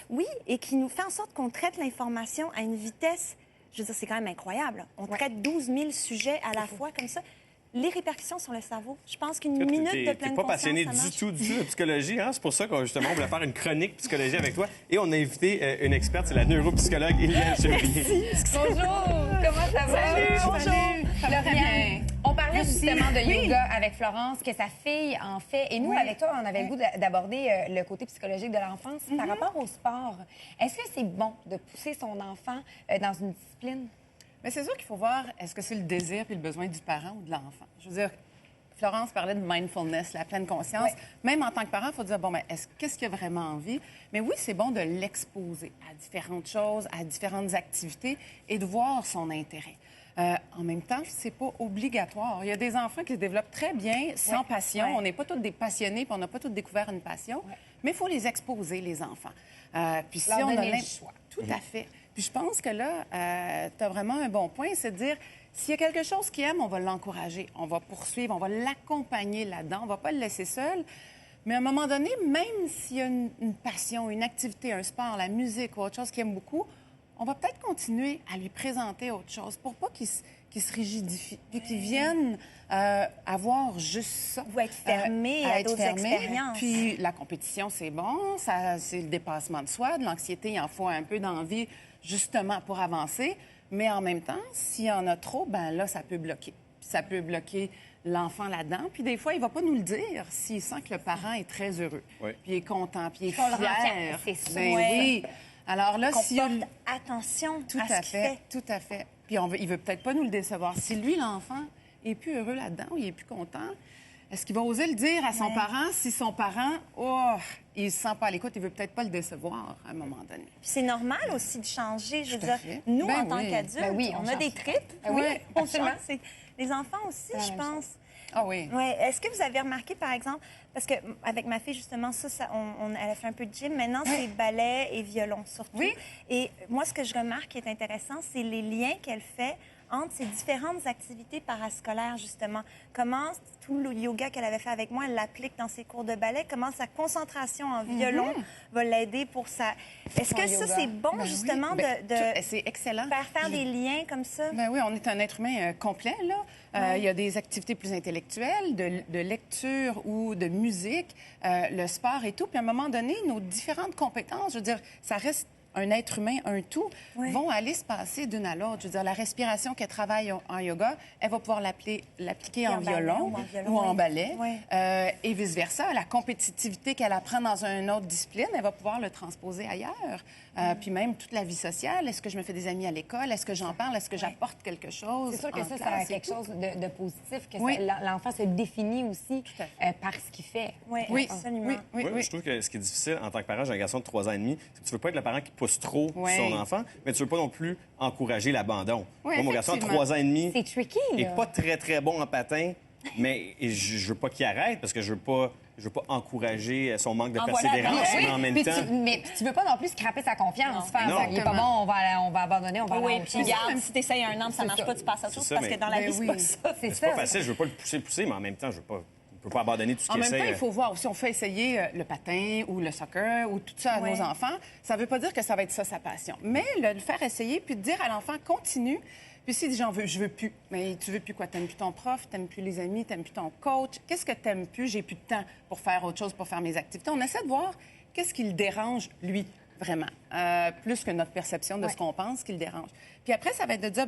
Oui, et qui nous fait en sorte qu'on traite l'information à une vitesse, je veux dire, c'est quand même incroyable. On traite 12 000 sujets à la fois comme ça. Les répercussions sur le cerveau, je pense qu'une minute de pleine T'es pas conscience, passionné ça marche. du tout de psychologie, hein? C'est pour ça qu'on justement on voulait faire une chronique psychologie avec toi. Et on a invité une experte, c'est la neuropsychologue Éliane Chevrier. Bonjour, comment ça va? Salut, bonjour. Lauriane, on parlait justement de yoga avec Florence, que sa fille en fait. Et nous, avec toi, on avait le goût d'aborder le côté psychologique de l'enfance. Par rapport au sport, est-ce que c'est bon de pousser son enfant dans une discipline? Mais c'est sûr qu'il faut voir, est-ce que c'est le désir puis le besoin du parent ou de l'enfant? Je veux dire, Florence parlait de mindfulness, la pleine conscience. Même en tant que parent, il faut dire, bon, mais qu'est-ce qu'il a vraiment envie? Mais oui, c'est bon de l'exposer à différentes choses, à différentes activités et de voir son intérêt. En même temps, c'est pas obligatoire. Il y a des enfants qui se développent très bien sans passion. On n'est pas tous des passionnés, puis on n'a pas tous découvert une passion. Mais il faut les exposer, les enfants. Puis si on a le choix. Tout à fait. Puis je pense que là, tu as vraiment un bon point, c'est de dire, s'il y a quelque chose qu'il aime, on va l'encourager, on va poursuivre, on va l'accompagner là-dedans, on va pas le laisser seul. Mais à un moment donné, même s'il y a une passion, une activité, un sport, la musique ou autre chose qu'il aime beaucoup, on va peut-être continuer à lui présenter autre chose pour pas qu'il se rigidifie, puis qu'il vienne avoir juste ça. Ou être fermé à d'autres expériences. Puis la compétition, c'est bon, c'est le dépassement de soi, de l'anxiété, il en faut un peu d'envie justement pour avancer. Mais en même temps, s'il y en a trop, ben là, ça peut bloquer. Puis ça peut bloquer l'enfant là-dedans. Puis des fois, il va pas nous le dire s'il sent que le parent est très heureux, puis il est content, puis il est fier. C'est sûr. Ben oui. Alors là, Qu'on si porte attention tout à ce à qu'il fait, fait. tout à fait. Puis il veut peut-être pas nous le décevoir. Si lui, l'enfant, est plus heureux là-dedans ou il est plus content, est-ce qu'il va oser le dire à son parent si son parent, il se sent pas à l'écoute, il veut peut-être pas le décevoir à un moment donné. Puis c'est normal aussi de changer. Je veux Tout à dire, fait. nous, Ben en tant oui. qu'adultes, Ben oui, on on a change. des tripes. Oui, on absolument. change. Les enfants aussi, la je même pense. Ah oui. Ouais. Est-ce que vous avez remarqué, par exemple, parce que avec ma fille, justement, elle a fait un peu de gym. Maintenant, c'est ballet et violon, surtout. Oui. Et moi, ce que je remarque qui est intéressant, c'est les liens qu'elle fait entre ces différentes activités parascolaires, justement. Comment tout le yoga qu'elle avait fait avec moi, elle l'applique dans ses cours de ballet, comment sa concentration en violon va l'aider pour sa... Est-ce que ça, yoga. c'est bon, justement, C'est excellent. faire des liens comme ça? Ben oui, on est un être humain complet, là. Il y a des activités plus intellectuelles, de lecture ou de musique, le sport et tout. Puis à un moment donné, nos différentes compétences, je veux dire, ça reste un être humain, un tout, vont aller se passer d'une à l'autre. Je veux dire, la respiration qu'elle travaille en yoga, elle va pouvoir l'appliquer en violon ou en ballet. Et vice-versa. La compétitivité qu'elle apprend dans une autre discipline, elle va pouvoir le transposer ailleurs. Puis même toute la vie sociale. Est-ce que je me fais des amis à l'école? Est-ce que j'en parle? Est-ce que j'apporte quelque chose? C'est sûr que en ça classe a quelque et tout? chose de positif, que Oui. l'enfant se définit aussi par ce qu'il fait. Oui, absolument. Oui. Je trouve que ce qui est difficile en tant que parent, j'ai un garçon de 3 ans et demi, c'est que tu veux pas être le parent qui pousse trop son enfant, mais tu veux pas non plus encourager l'abandon. Oui, Moi, mon garçon de effectivement. 3 ans et demi C'est tricky, est là. pas très, très bon en patin, mais je veux pas qu'il arrête parce que je veux pas encourager son manque de persévérance, mais en même Puis temps... mais tu veux pas non plus scraper sa confiance. Faire, Non. il est pas bon, on va abandonner, on va aller à Oui, autre puis chose. regarde, si t'essayes un an, ça C'est marche ça. pas, tu passes à autre chose, ça, parce mais- que dans la Ben vie, c'est oui. pas ça. C'est pas facile, je veux pas le pousser, mais en même temps, je peux pas abandonner tout ce En qu'il même temps, essaie. il faut voir si on fait essayer le patin ou le soccer ou tout ça à nos enfants, ça ne veut pas dire que ça va être ça sa passion. Mais le faire essayer puis de dire à l'enfant continue. Puis s'il dit je veux plus, mais tu veux plus quoi? T'aimes plus ton prof, t'aimes plus les amis, t'aimes plus ton coach. Qu'est-ce que t'aimes plus? J'ai plus de temps pour faire autre chose, pour faire mes activités. On essaie de voir qu'est-ce qui le dérange lui vraiment, plus que notre perception de ce qu'on pense qui le dérange. Puis après, ça va être de dire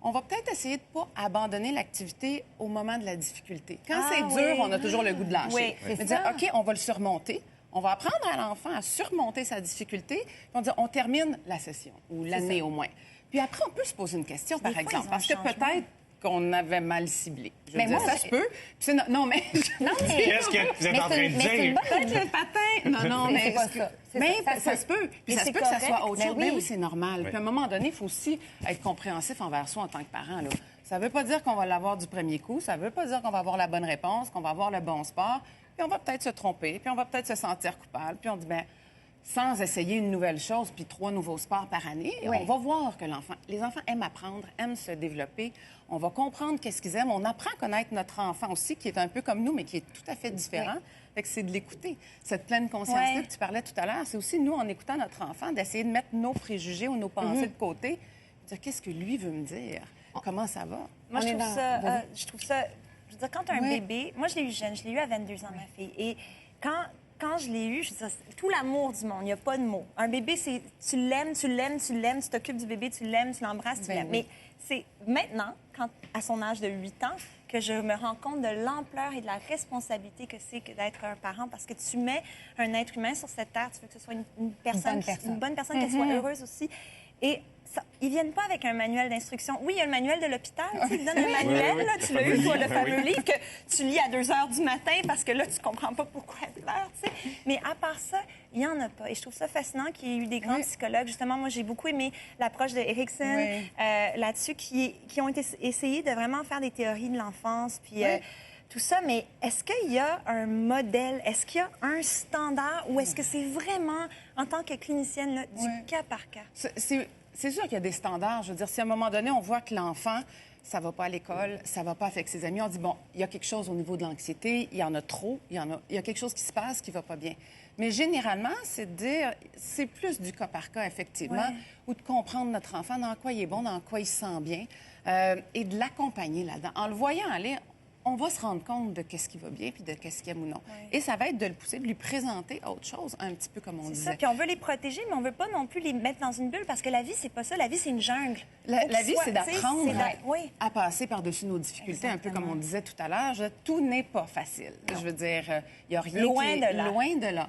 on va peut-être essayer de ne pas abandonner l'activité au moment de la difficulté. Quand c'est dur, on a toujours le goût de lâcher. Oui, Mais dire, OK, on va le surmonter. On va apprendre à l'enfant à surmonter sa difficulté. Puis on dit, on termine la session ou l'année au moins. Puis après, on peut se poser une question, par fois, exemple, ils ont parce que un changement. peut-être qu'on avait mal ciblé. Je veux Mais dire, moi, ça se peut. Puis c'est non, mais... Qu'est-ce que vous êtes en train de dire? Peut-être le patin. Non, mais... c'est pas ça. C'est Mais ça, ça se peut. Puis Mais ça se c'est peut que ça correct. soit autre Mais chose. oui. Mais oui, c'est normal. Puis à un moment donné, il faut aussi être compréhensif envers soi en tant que parent. Là. Ça ne veut pas dire qu'on va l'avoir du premier coup. Ça ne veut pas dire qu'on va avoir la bonne réponse, qu'on va avoir le bon sport. Puis on va peut-être se tromper. Puis on va peut-être se sentir coupable. Puis on dit, sans essayer une nouvelle chose puis 3 nouveaux sports par année. Oui. On va voir que les enfants aiment apprendre, aiment se développer. On va comprendre qu'est-ce qu'ils aiment. On apprend à connaître notre enfant aussi, qui est un peu comme nous, mais qui est tout à fait différent. Fait que c'est de l'écouter. Cette pleine conscience-là que tu parlais tout à l'heure, c'est aussi, nous, en écoutant notre enfant, d'essayer de mettre nos préjugés ou nos pensées de côté, de dire qu'est-ce que lui veut me dire, comment ça va. Moi, je trouve ça... Je veux dire, quand tu as un bébé... Moi, je l'ai eu jeune. Je l'ai eu à 22 ans, ma fille. Et quand je l'ai eu, je veux dire, tout l'amour du monde, il n'y a pas de mots. Un bébé, c'est tu l'aimes, tu l'aimes, tu l'aimes, tu t'occupes du bébé, tu l'aimes, tu l'embrasses, tu l'aimes. Mais c'est maintenant, à son âge de 8 ans, que je me rends compte de l'ampleur et de la responsabilité que c'est que d'être un parent, parce que tu mets un être humain sur cette terre, tu veux que ce soit une bonne personne, qu'elle soit heureuse aussi. Et ils viennent pas avec un manuel d'instruction. Oui, il y a le manuel de l'hôpital, ils donnent un manuel, là, tu l'as eu, toi, le fameux livre que tu lis à 2 h du matin parce que là, tu comprends pas pourquoi elle pleure, tu sais. Mais à part ça, il y en a pas. Et je trouve ça fascinant qu'il y ait eu des grands psychologues. Justement, moi, j'ai beaucoup aimé l'approche de Erikson là-dessus, qui ont essayé de vraiment faire des théories de l'enfance, puis tout ça. Mais est-ce qu'il y a un modèle? Est-ce qu'il y a un standard? Ou est-ce que c'est vraiment, en tant que clinicienne, là, du cas par cas? C'est sûr qu'il y a des standards. Je veux dire, si à un moment donné, on voit que l'enfant, ça va pas à l'école, ça va pas avec ses amis, on dit, bon, il y a quelque chose au niveau de l'anxiété, il y en a trop, il y a quelque chose qui se passe qui va pas bien. Mais généralement, c'est de dire, c'est plus du cas par cas, effectivement, ou de comprendre notre enfant, dans quoi il est bon, dans quoi il se sent bien, et de l'accompagner là-dedans. En le voyant aller, on va se rendre compte de qu'est-ce qui va bien puis de qu'est-ce qu'il aime ou non. Et ça va être de le pousser, de lui présenter autre chose, un petit peu comme on disait. Ça. Puis on veut les protéger, mais on veut pas non plus les mettre dans une bulle parce que la vie, c'est pas ça. La vie, c'est une jungle. La vie, c'est d'apprendre à passer par-dessus nos difficultés, un peu comme on disait tout à l'heure. Tout n'est pas facile. Je veux dire, il n'y a rien loin de là.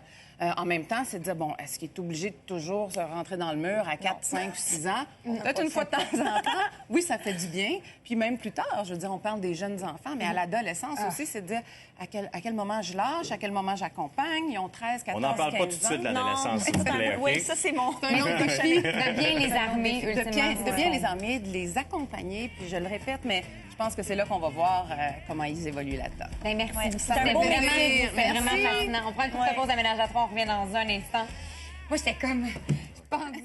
En même temps, c'est de dire, bon, est-ce qu'il est obligé de toujours se rentrer dans le mur à 4, 5 ou 6 ans? Peut-être une fois de temps en temps. Oui, ça fait du bien. Puis même plus tard, je veux dire, on parle des jeunes enfants, mais à l'adolescence aussi, c'est de dire à quel moment je lâche, à quel moment j'accompagne. Ils ont 13, 14, 15 ans. On n'en parle pas tout de suite de l'adolescence, s'il vous plaît. Oui, ça, c'est mon... C'est un autre défi. De bien les armer, de bien les armer, de les accompagner. Puis je le répète, mais je pense que c'est là qu'on va voir comment ils évoluent là-dedans. Bien, merci. C'est un beau C'est vraiment fascinant. On prend une petite pause d'aménage à 3, on revient dans un instant. Moi, j'étais comme... Je suis pendue.